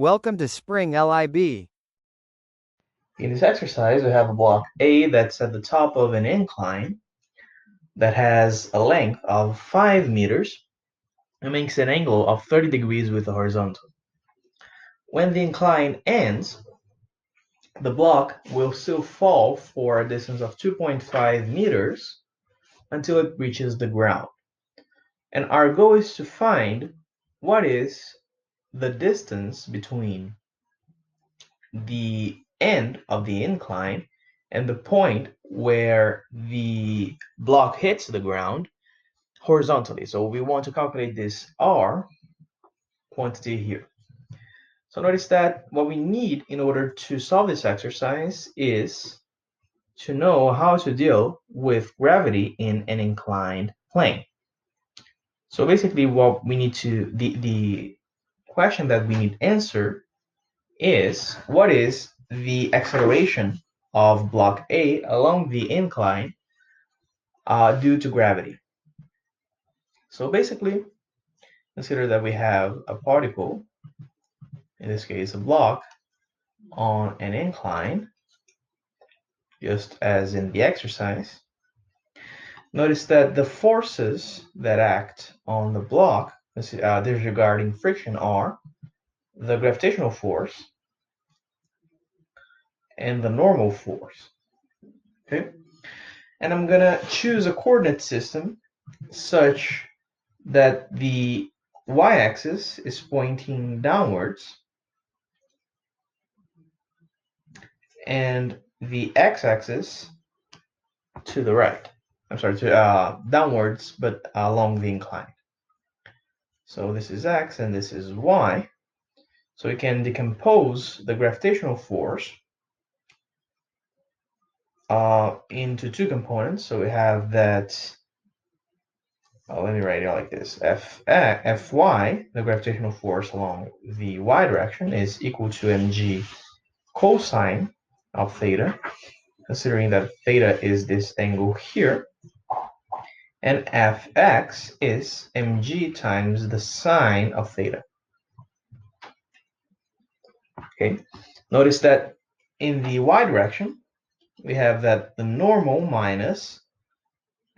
Welcome to Spring LIB. In this exercise, we have a block A that's at the top of an incline that has a length of 5 meters and makes an angle of 30 degrees with the horizontal. When the incline ends, the block will still fall for a distance of 2.5 meters until it reaches the ground. And our goal is to find what is the distance between the end of the incline and the point where the block hits the ground horizontally. So we want to calculate this R quantity here. So notice that what we need in order to solve this exercise is to know how to deal with gravity in an inclined plane. So basically what we need to, the question that we need to answer is, what is the acceleration of block A along the incline due to gravity? So basically, consider that we have a particle, in this case a block, on an incline, just as in the exercise. Notice that the forces that act on the block, disregarding friction, are the gravitational force and the normal force. Okay, and I'm gonna choose a coordinate system such that the y-axis is pointing downwards and the x-axis to the right. I'm sorry, to downwards, but along the incline. So this is x and this is y. So we can decompose the gravitational force into two components. So we have that, let me write it like this. Fy, the gravitational force along the y direction, is equal to mg cosine of theta, considering that theta is this angle here. And Fx is mg times the sine of theta. Okay, notice that in the y direction, we have that the normal minus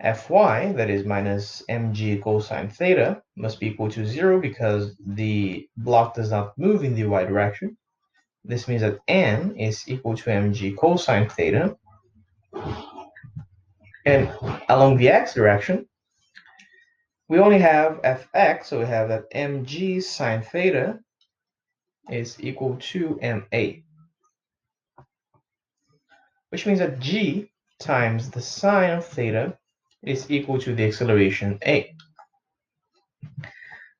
Fy, that is minus mg cosine theta, must be equal to 0 because the block does not move in the y direction. This means that n is equal to mg cosine theta. And along the x direction, we only have Fx, so we have that mg sine theta is equal to ma, which means that g times the sine of theta is equal to the acceleration a.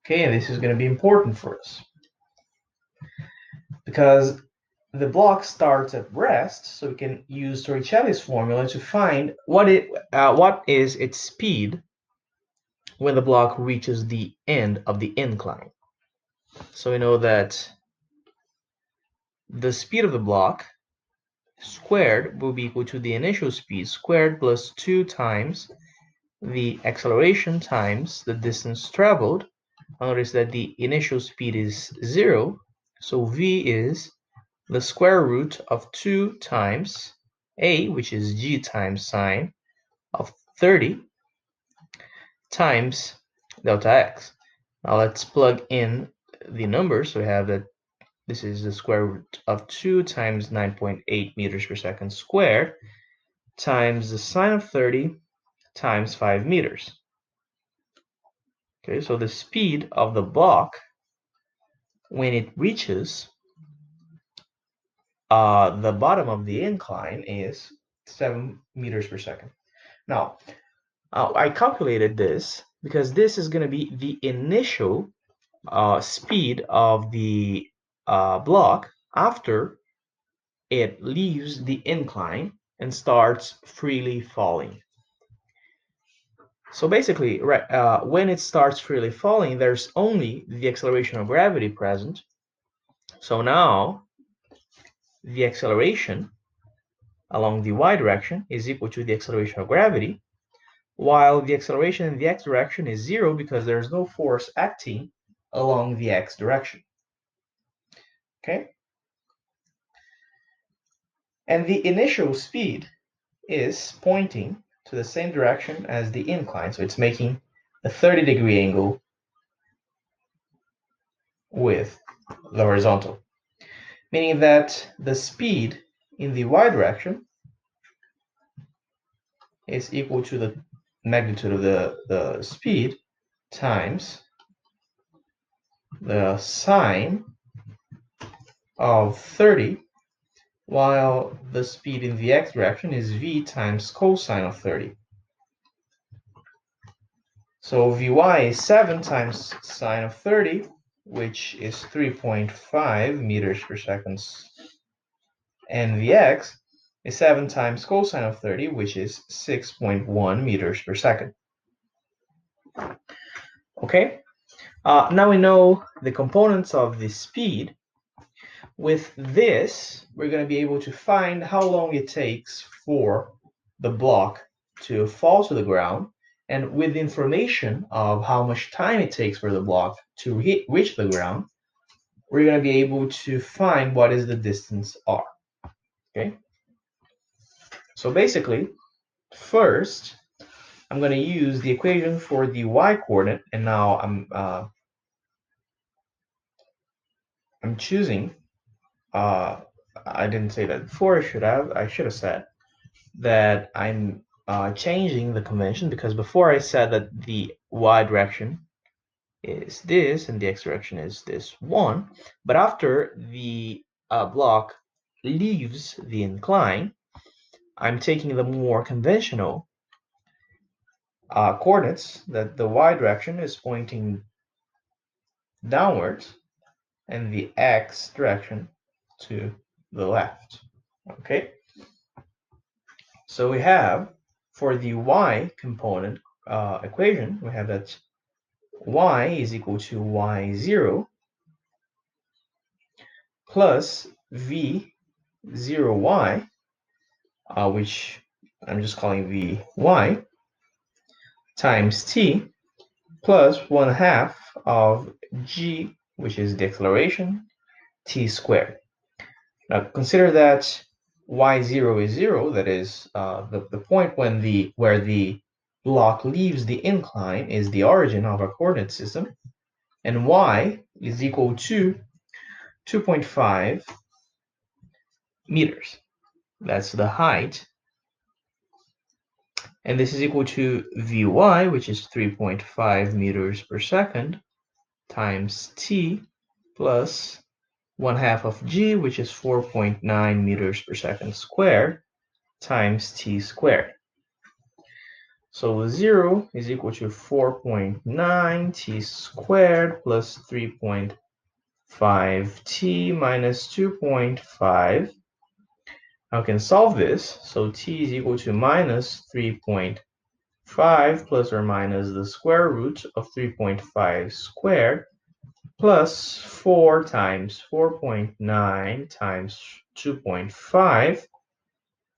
Okay, and this is going to be important for us because the block starts at rest, so we can use Torricelli's formula to find what is its speed when the block reaches the end of the incline. So we know that the speed of the block squared will be equal to the initial speed squared plus 2 times the acceleration times the distance traveled. Notice that the initial speed is 0, so v is the square root of 2 times a, which is g times sine of 30, times delta x. Now let's plug in the numbers. So we have that this is the square root of 2 times 9.8 meters per second squared times the sine of 30 times 5 meters. Okay, so the speed of the block when it reaches the bottom of the incline is 7 meters per second. Now, I calculated this because this is going to be the initial speed of the block after it leaves the incline and starts freely falling. So basically, when it starts freely falling, there's only the acceleration of gravity present. So now the acceleration along the y direction is equal to the acceleration of gravity, while the acceleration in the x direction is 0 because there's no force acting along the x direction. Okay? And the initial speed is pointing to the same direction as the incline. So it's making a 30-degree angle with the horizontal, meaning that the speed in the y direction is equal to the magnitude of the speed times the sine of 30, while the speed in the x direction is v times cosine of 30. So Vy is 7 times sine of 30, which is 3.5 meters per second. And Vx is 7 times cosine of 30, which is 6.1 meters per second. Okay, now we know the components of the speed. With this, we're going to be able to find how long it takes for the block to fall to the ground. And with the information of how much time it takes for the block to reach the ground, we're going to be able to find what is the distance r. Okay? So basically, first, I'm going to use the equation for the y-coordinate, and now I'm choosing. I didn't say that before. I should have said that I'm changing the convention, because before I said that the y direction is this and the x direction is this one, but after the block leaves the incline, I'm taking the more conventional coordinates, that the y direction is pointing downwards and the x direction to the left. Okay, so we have, for the y component equation, we have that y is equal to y0 plus v0y, which I'm just calling vy, times t, plus 1/2 of g, which is the acceleration, t squared. Now consider that y0 is 0, that is the point where the block leaves the incline is the origin of our coordinate system, and y is equal to 2.5 meters. That's the height. And this is equal to Vy, which is 3.5 meters per second, times t plus 1/2 of g, which is 4.9 meters per second squared, times t squared. So 0 is equal to 4.9 t squared plus 3.5 t minus 2.5. Now we can solve this. So t is equal to minus 3.5 plus or minus the square root of 3.5 squared plus 4 times 4.9 times 2.5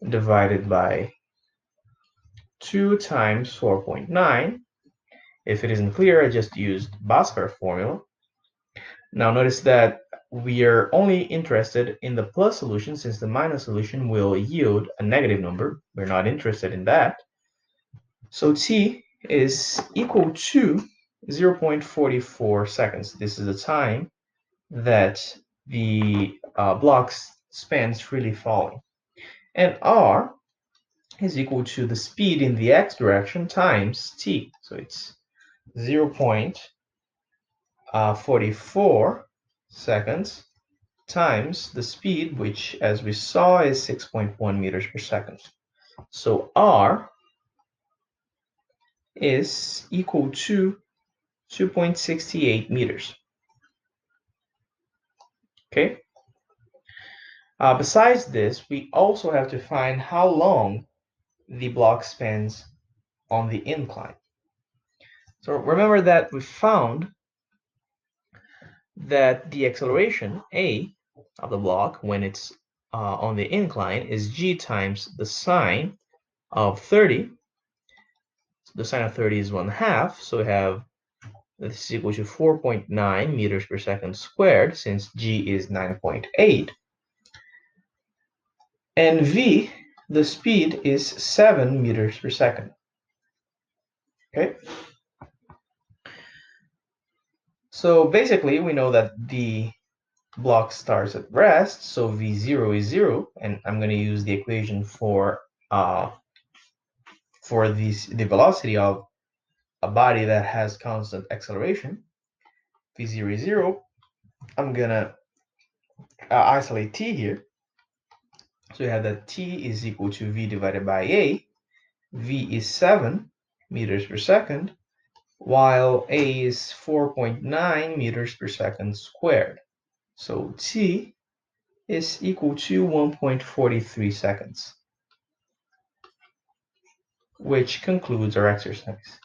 divided by 2 times 4.9. If it isn't clear, I just used Bhaskar formula. Now notice that we are only interested in the plus solution, since the minus solution will yield a negative number. We're not interested in that. So t is equal to 0.44 seconds. This is the time that the block spends freely falling. And r is equal to the speed in the x direction times t. So it's 0.44 seconds times the speed, which, as we saw, is 6.1 meters per second. So r is equal to 2.68 meters. Okay. Besides this, we also have to find how long the block spends on the incline. So remember that we found that the acceleration a of the block when it's on the incline is g times the sine of 30. The sine of 30 is 1/2, so we have This is equal to 4.9 meters per second squared, since g is 9.8. And v, the speed, is 7 meters per second. Okay? So basically, we know that the block starts at rest, so v0 is 0, and I'm going to use the equation for the velocity of a body that has constant acceleration. v0 is 0. I'm going to isolate t here. So we have that t is equal to v divided by a. V is 7 meters per second, while a is 4.9 meters per second squared. So t is equal to 1.43 seconds, which concludes our exercise.